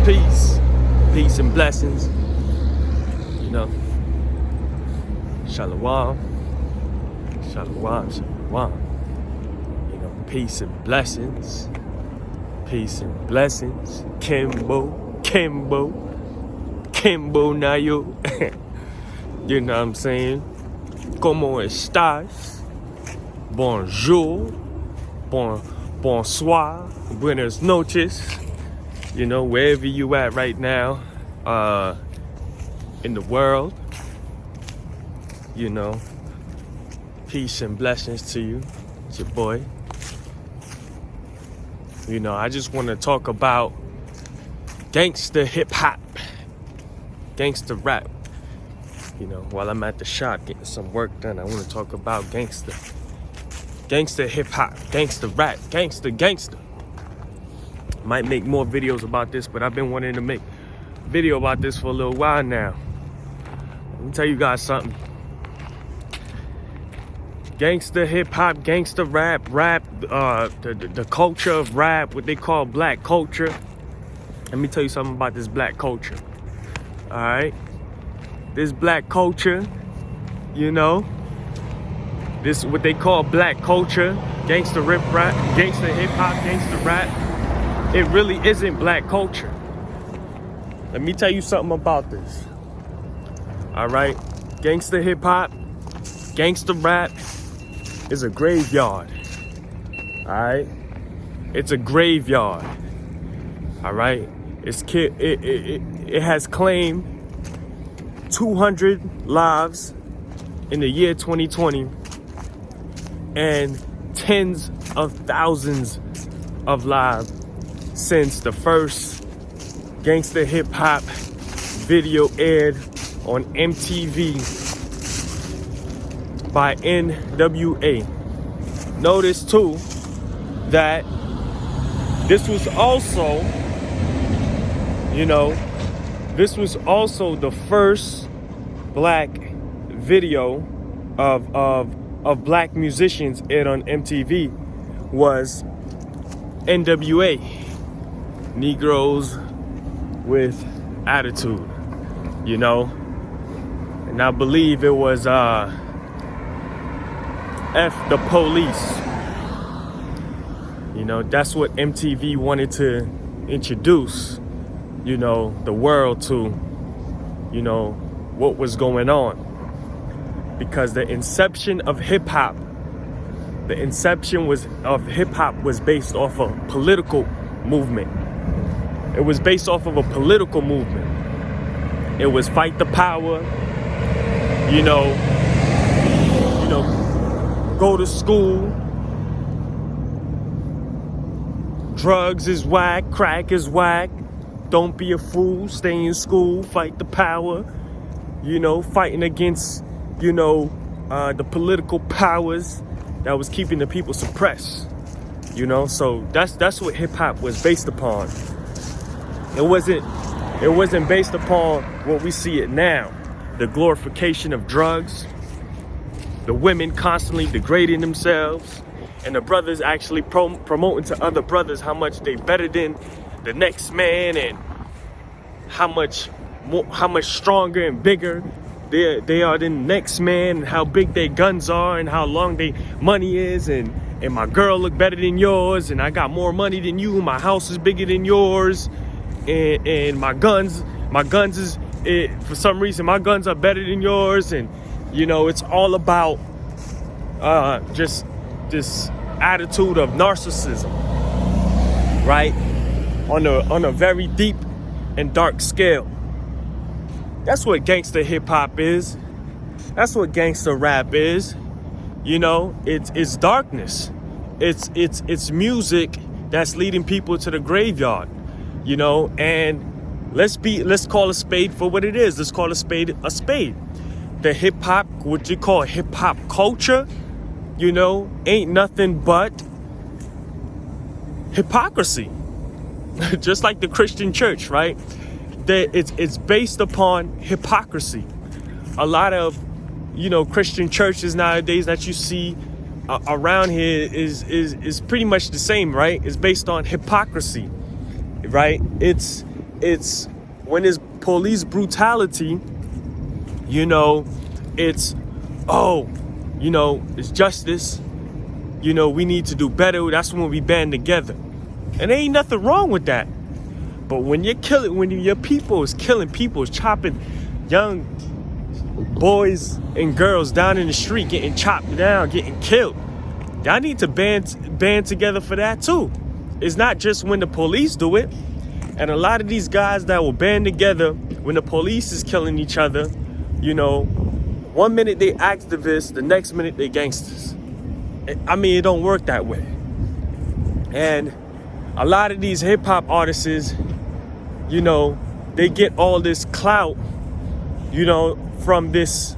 Peace. Peace and blessings. You know. Shalom. Shalom. Shalom. You know, peace and blessings. Peace and blessings. Kimbo. Kimbo. Kimbo Nayo. You know what I'm saying? Como estás? Bonjour. Bonsoir. Buenas noches. You know, wherever you at right now, in the world, you know, peace and blessings to you. It's your boy. You know, I just want to talk about gangster hip hop, gangster rap. You know, while I'm at the shop getting some work done, I want to talk about gangster hip hop, gangster rap, gangster. Might make more videos about this, but I've been wanting to make a video about this for a little while now. Let me tell you guys something. Gangster hip hop, gangster rap, the culture of rap, what they call black culture. Let me tell you something about this black culture. All right, this black culture, you know, this what they call black culture, gangster rap, gangster hip hop, gangster rap. It really isn't black culture. Let me tell you something about this. All right, gangster hip hop, gangster rap is a graveyard. All right, it's a graveyard. All right, it has claimed 200 lives in the year 2020 and tens of thousands of lives since the first gangster hip hop video aired on MTV by NWA. Notice too that this was also, you know, this was also the first black video of black musicians aired on MTV was NWA, Negroes with Attitude, you know. And I believe it was F the Police. You know, that's what MTV wanted to introduce, you know, the world to, you know, what was going on. Because the inception of hip hop, was based off a political movement. It was based off of a political movement. It was fight the power, you know, go to school. Drugs is whack, crack is whack. Don't be a fool, stay in school, fight the power. You know, fighting against, you know, the political powers that was keeping the people suppressed. You know, so that's what hip hop was based upon. It wasn't based upon what we see it now. The glorification of drugs, the women constantly degrading themselves, and the brothers actually promoting to other brothers how much they better than the next man and how much stronger and bigger they are than the next man, and how big their guns are and how long their money is, and my girl look better than yours, and I got more money than you, my house is bigger than yours, and my guns is, for some reason my guns are better than yours. And you know, it's all about just this attitude of narcissism, right? On a very deep and dark scale. That's what gangster hip hop is. That's what gangster rap is. You know, it's darkness. It's music that's leading people to the graveyard. You know, and let's call a spade for what it is. Let's call a spade a spade. The hip hop, what you call hip hop culture, you know, ain't nothing but hypocrisy. Just like the Christian church, right? It's based upon hypocrisy. A lot of, you know, Christian churches nowadays that you see around here is pretty much the same, right? It's based on hypocrisy, right? It's it's when it's police brutality, you know, it's, oh, you know, it's justice. You know, we need to do better. That's when we band together. And there ain't nothing wrong with that. But when you're killing, when your people is killing people, is chopping young boys and girls down in the street, getting chopped down, getting killed, y'all need to band together for that too. It's not just when the police do it. And a lot of these guys that will band together when the police is killing each other, you know, one minute they activists, the next minute they gangsters. I mean, it don't work that way. And a lot of these hip hop artists, you know, they get all this clout, you know, from this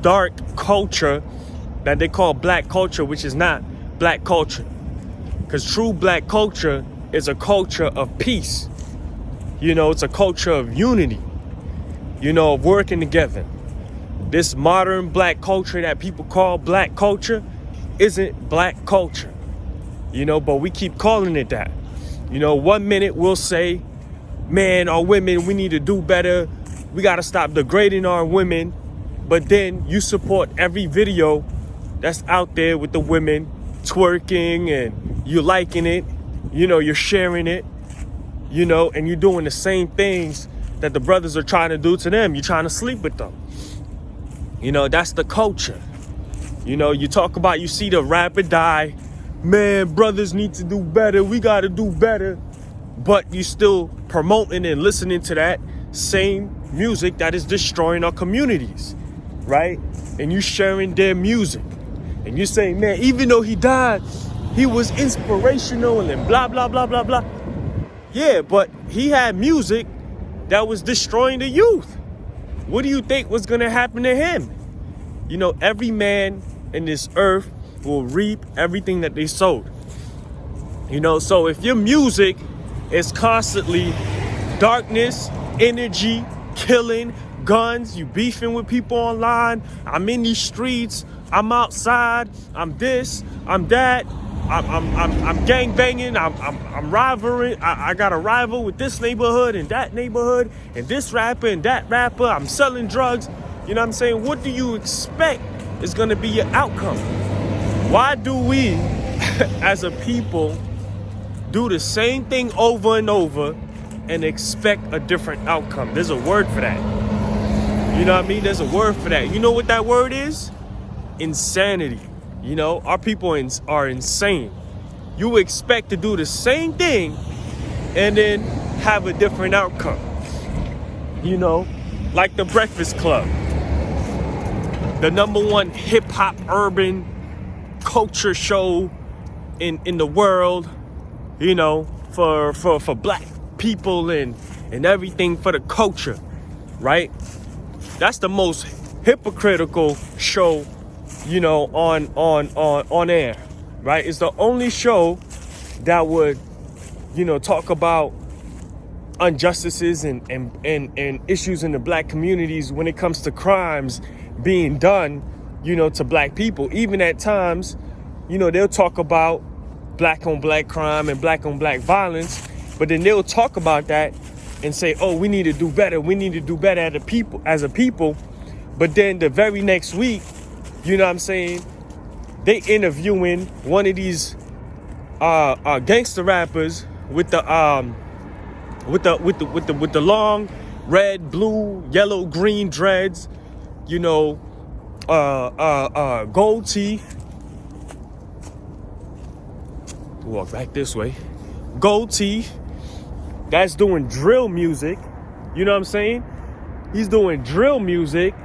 dark culture that they call black culture, which is not black culture. Because true black culture is a culture of peace. You know, it's a culture of unity, you know, of working together. This modern black culture that people call black culture isn't black culture, you know, but we keep calling it that. You know, one minute we'll say, man, our women, we need to do better. We got to stop degrading our women. But then you support every video that's out there with the women twerking and you liking it. You know, you're sharing it, you know, and you're doing the same things that the brothers are trying to do to them. You're trying to sleep with them. You know, that's the culture. You know, you talk about, you see the rapper die. Man, brothers need to do better. We got to do better. But you still promoting and listening to that same music that is destroying our communities, right? And you sharing their music. And you saying, man, even though he died, he was inspirational and blah, blah, blah, blah, blah. Yeah, but he had music that was destroying the youth. What do you think was going to happen to him? You know, every man in this earth will reap everything that they sowed. You know, so if your music is constantly darkness, energy, killing, guns, you beefing with people online, I'm in these streets, I'm outside, I'm this, I'm that, I'm gang banging, I'm rivaling, I got a rival with this neighborhood and that neighborhood and this rapper and that rapper, I'm selling drugs. You know what I'm saying? What do you expect is going to be your outcome? Why do we as a people do the same thing over and over and expect a different outcome? There's a word for that. You know what I mean? There's a word for that. You know what that word is? Insanity. You know, our people are insane. You expect to do the same thing and then have a different outcome. You know, like the Breakfast Club, the #1 hip hop urban culture show in the world, you know, for black people and everything for the culture, right? That's the most hypocritical show, you know, on air, right? It's the only show that would, you know, talk about injustices and issues in the black communities when it comes to crimes being done, you know, to black people. Even at times, you know, they'll talk about black on black crime and black on black violence, but then they'll talk about that and say, oh, we need to do better. We need to do better as a people. But then the very next week, you know what I'm saying, they interviewing one of these gangster rappers with the long red, blue, yellow, green dreads, you know, gold teeth. Walk back this way. Gold teeth. That's doing drill music. You know what I'm saying? He's doing drill music,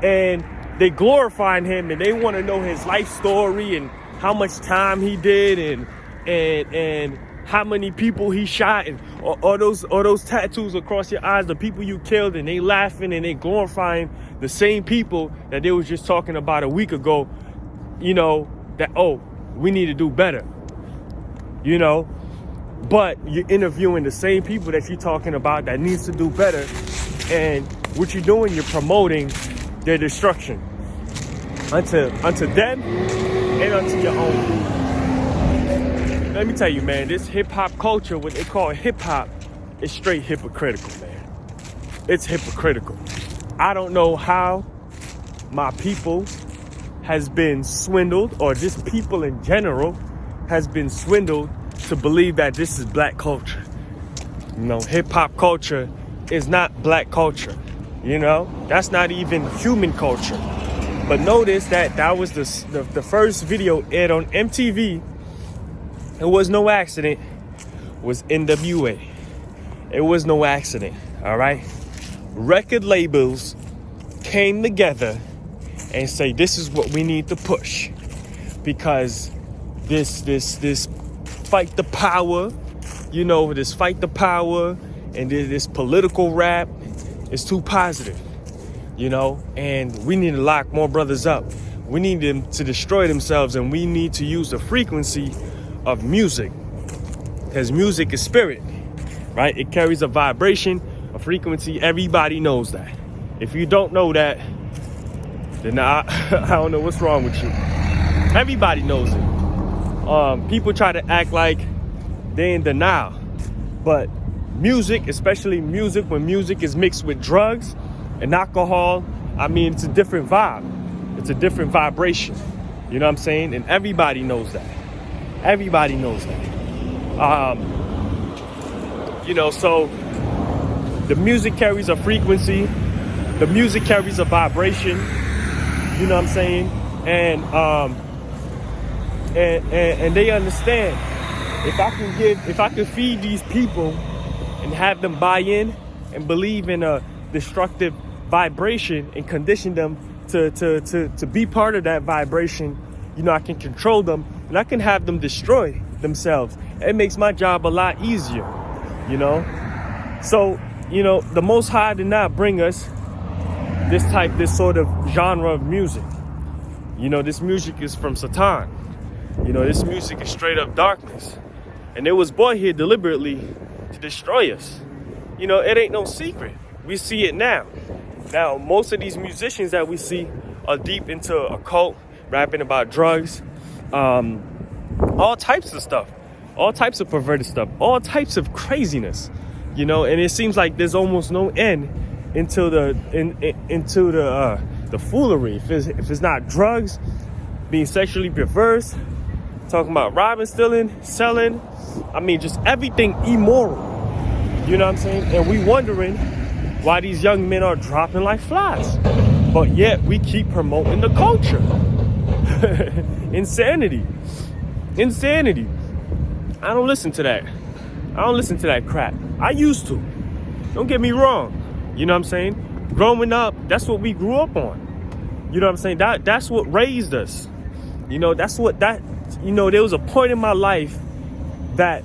and they glorifying him, and they want to know his life story and how much time he did and how many people he shot and all those tattoos across your eyes, the people you killed, and they laughing and they glorifying the same people that they was just talking about a week ago, you know, that, oh, we need to do better, you know. But you're interviewing the same people that you're talking about that needs to do better, and what you're doing, you're promoting their destruction unto them and unto your own. let me tell you, man, this hip-hop culture, what they call hip-hop, is straight hypocritical, man. It's hypocritical. I don't know how my people has been swindled, or just people in general has been swindled to believe that this is black culture. You know, hip-hop culture is not black culture. You know, that's not even human culture. But notice that was the first video aired on MTV. It was no accident. It was NWA. It was no accident. All right. Record labels came together and say, this is what we need to push, because this fight the power, you know, this fight the power and this political rap is too positive, you know, and we need to lock more brothers up. We need them to destroy themselves, and we need to use the frequency of music, because music is spirit, right? It carries a vibration, a frequency. Everybody knows that. If you don't know that, then I don't know what's wrong with you. Everybody knows it. People try to act like they're in denial, but music, especially music, when music is mixed with drugs and alcohol, I mean, it's a different vibe. It's a different vibration. You know what I'm saying? And everybody knows that. Everybody knows that. You know, so the music carries a frequency. The music carries a vibration. You know what I'm saying? And they understand. If I could feed these people and have them buy in and believe in a destructive vibration and condition them to be part of that vibration, you know, I can control them and I can have them destroy themselves. It makes my job a lot easier, you know? So, you know, the Most High did not bring us this sort of genre of music. You know, this music is from Satan. You know, this music is straight up darkness. And it was brought here deliberately to destroy us. You know, it ain't no secret. We see it now. Now, most of these musicians that we see are deep into occult, rapping about drugs, all types of stuff, all types of perverted stuff, all types of craziness, you know, and it seems like there's almost no end into the foolery. If it's not drugs, being sexually perverse, talking about robbing, stealing, selling, I mean, just everything immoral. You know what I'm saying? And we wondering why these young men are dropping like flies. But yet we keep promoting the culture. Insanity. Insanity. I don't listen to that. I don't listen to that crap. I used to. Don't get me wrong. You know what I'm saying? Growing up, that's what we grew up on. You know what I'm saying? That's what raised us. You know, there was a point in my life that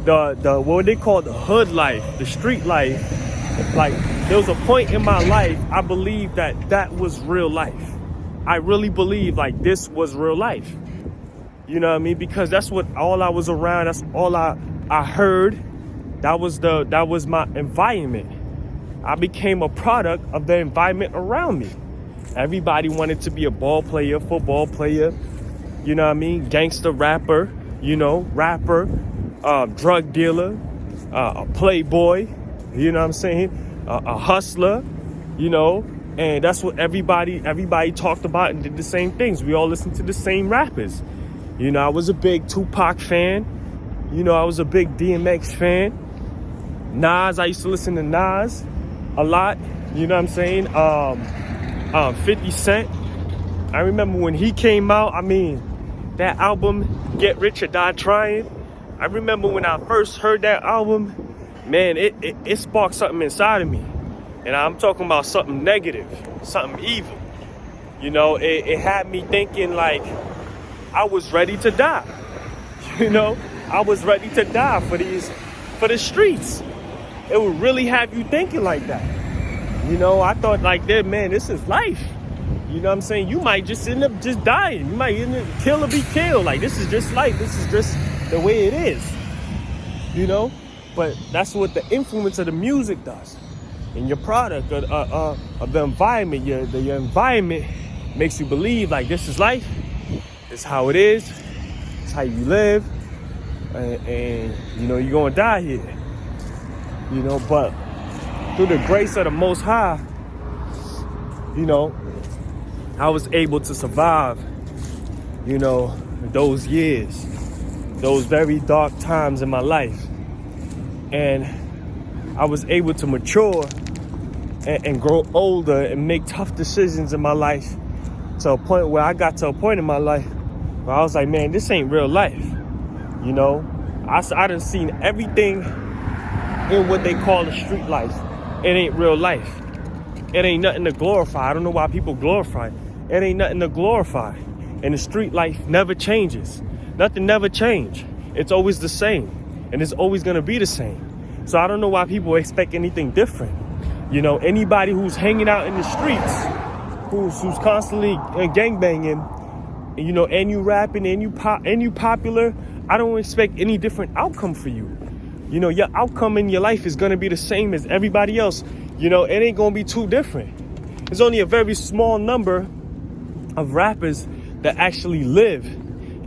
the what they call the hood life, the street life, like there was a point in my life I believed that was real life. I really believed like this was real life. You know what I mean? Because that's what all I was around, that's all I heard. That was my environment. I became a product of the environment around me. Everybody wanted to be a ball player, football player, you know what I mean? Gangster rapper, you know, rapper, drug dealer, a playboy, you know what I'm saying? A hustler, you know, and that's what everybody talked about and did the same things. We all listened to the same rappers. You know, I was a big Tupac fan. You know, I was a big DMX fan. Nas, I used to listen to Nas a lot, you know what I'm saying? 50 Cent. I remember when he came out, I mean, that album, Get Rich or Die Trying. I remember when I first heard that album, man, it sparked something inside of me. And I'm talking about something negative, something evil. You know, it had me thinking like I was ready to die. You know, I was ready to die for the streets. It would really have you thinking like that. You know, I thought like that, man, this is life. You know what I'm saying? You might just end up just dying. You might end up kill or be killed. Like, this is just life. This is just the way it is. You know? But that's what the influence of the music does. And your product of the environment, your environment makes you believe like this is life. It's how it is. It's how you live. and you know, you're gonna die here. You know, but through the grace of the Most High, you know, I was able to survive, you know, those years, those very dark times in my life. And I was able to mature and grow older and make tough decisions in my life to a point where I got to a point in my life where I was like, man, this ain't real life. You know, I done seen everything in what they call the street life. It ain't real life. It ain't nothing to glorify. I don't know why people glorify it. It ain't nothing to glorify. And the street life never changes. Nothing never change. It's always the same. And it's always gonna be the same. So I don't know why people expect anything different. You know, anybody who's hanging out in the streets, who's constantly gangbanging, you know, and you rapping and you popular, I don't expect any different outcome for you. You know, your outcome in your life is gonna be the same as everybody else. You know, it ain't gonna be too different. There's only a very small number of rappers that actually live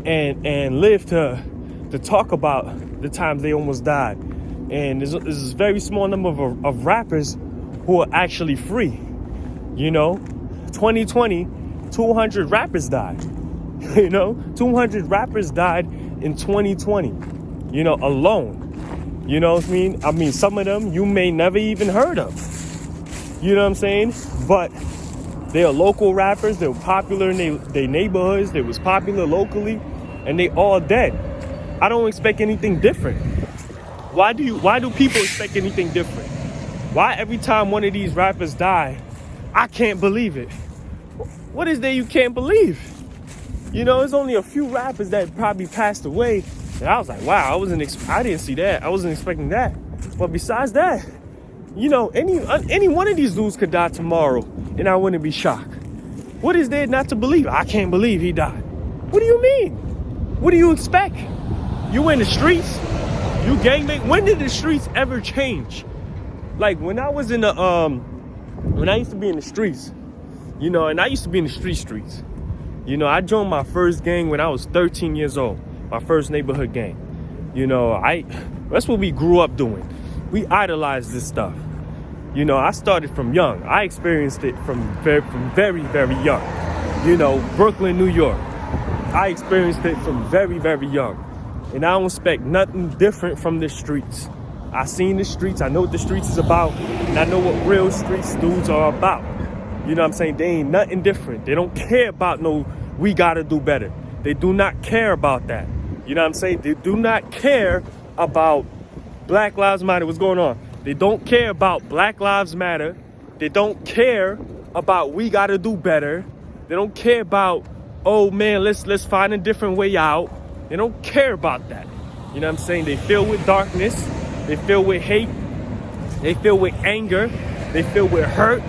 and live to talk about the times they almost died. And there's a very small number of rappers who are actually free. You know, 2020, 200 rappers died. You know, 200 rappers died in 2020, you know, alone. You know what I mean? I mean, some of them you may never even heard of. You know what I'm saying? But they are local rappers. They were popular in their neighborhoods. They was popular locally, and they all dead. I don't expect anything different. Why do people expect anything different? Why every time one of these rappers die, I can't believe it? What is there you can't believe? You know, there's only a few rappers that probably passed away, and I was like, wow, I didn't see that. I wasn't expecting that. But besides that, you know, any one of these dudes could die tomorrow, and I wouldn't be shocked. What is there not to believe? I can't believe he died. What do you mean? What do you expect? You in the streets? You gangbang? When did the streets ever change? Like when I was in the when I used to be in the streets, you know, and I used to be in the streets. You know, I joined my first gang when I was 13 years old. My first neighborhood gang. You know, that's what we grew up doing. We idolized this stuff. You know, I started from young. I experienced it from very, very young. You know, Brooklyn, New York. I experienced it from very, very young. And I don't expect nothing different from the streets. I seen the streets. I know what the streets is about. And I know what real streets dudes are about. You know what I'm saying? They ain't nothing different. They don't care about we gotta do better. They do not care about that. You know what I'm saying? They do not care about Black Lives Matter. What's going on? They don't care about Black Lives Matter. They don't care about we gotta do better. They don't care about, oh man, let's find a different way out. They don't care about that. You know what I'm saying? They fill with darkness. They fill with hate. They fill with anger. They fill with hurt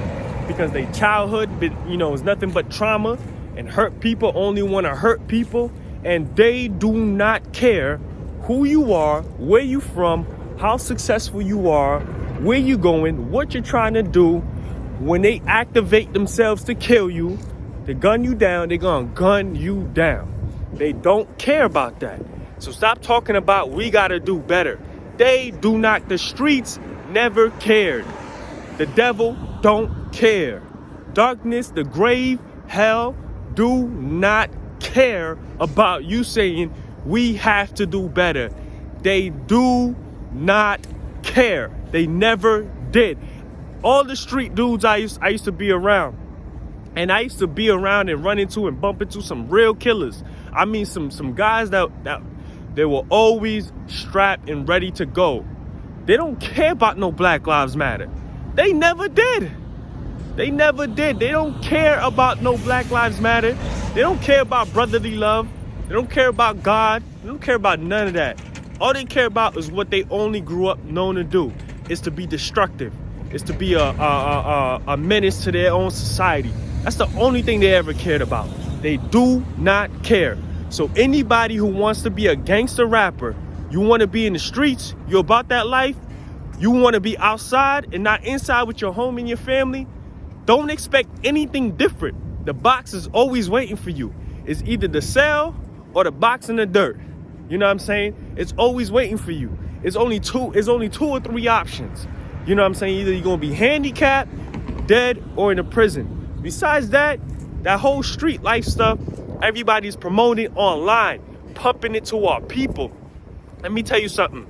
because their childhood, you know, is nothing but trauma. And hurt people only want to hurt people. And they do not care who you are, where you from, how successful you are, where you going, what you're trying to do. When they activate themselves to kill you, to gun you down, they're going to gun you down. They don't care about that. So stop talking about we got to do better. They do not. The streets never cared. The devil don't care. Darkness, the grave, hell do not care about you saying we have to do better. They do not care. They never did. All the street dudes I used to be around, and I used to be around and run into and bump into some real killers. I mean, some guys that they were always strapped and ready to go. They don't care about no Black Lives Matter. They never did. They never did. They don't care about no Black Lives Matter. They don't care about brotherly love. They don't care about God. They don't care about none of that. All they care about is what they only grew up known to do. Is to be destructive. Is to be a menace to their own society. That's the only thing they ever cared about. They do not care. So anybody who wants to be a gangster rapper, you want to be in the streets, you're about that life, you want to be outside and not inside with your home and your family, don't expect anything different. The box is always waiting for you. It's either the cell or the box in the dirt. You know what I'm saying? It's always waiting for you. It's only two or three options. You know what I'm saying? Either you're gonna be handicapped, dead, or in a prison. Besides that, that whole street life stuff, everybody's promoting online, pumping it to our people. Let me tell you something.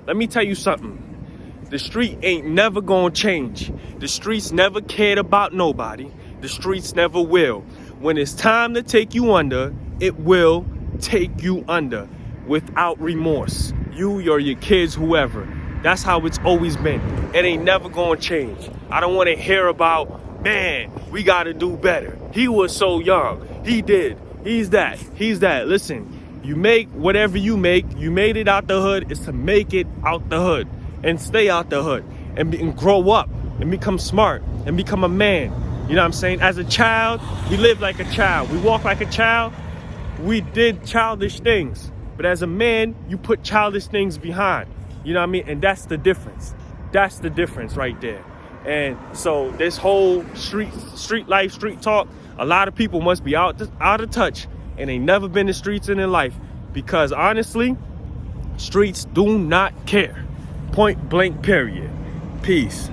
The street ain't never gonna change. The streets never cared about nobody. The streets never will. When it's time to take you under, it will take you under without remorse. You or your kids, whoever. That's how it's always been. It ain't never gonna change. I don't wanna hear about, man, we gotta do better. He was so young. He did. He's that. Listen, you make whatever you make. You made it out the hood. It's to make it out the hood and stay out the hood and grow up and become smart and become a man. You know what I'm saying? As a child, we lived like a child. We walked like a child. We did childish things. But as a man, you put childish things behind. You know what I mean? And that's the difference. That's the difference right there. And so this whole street life, street talk, a lot of people must be out of touch and they never been to streets in their life, because honestly, streets do not care. Point blank period. Peace.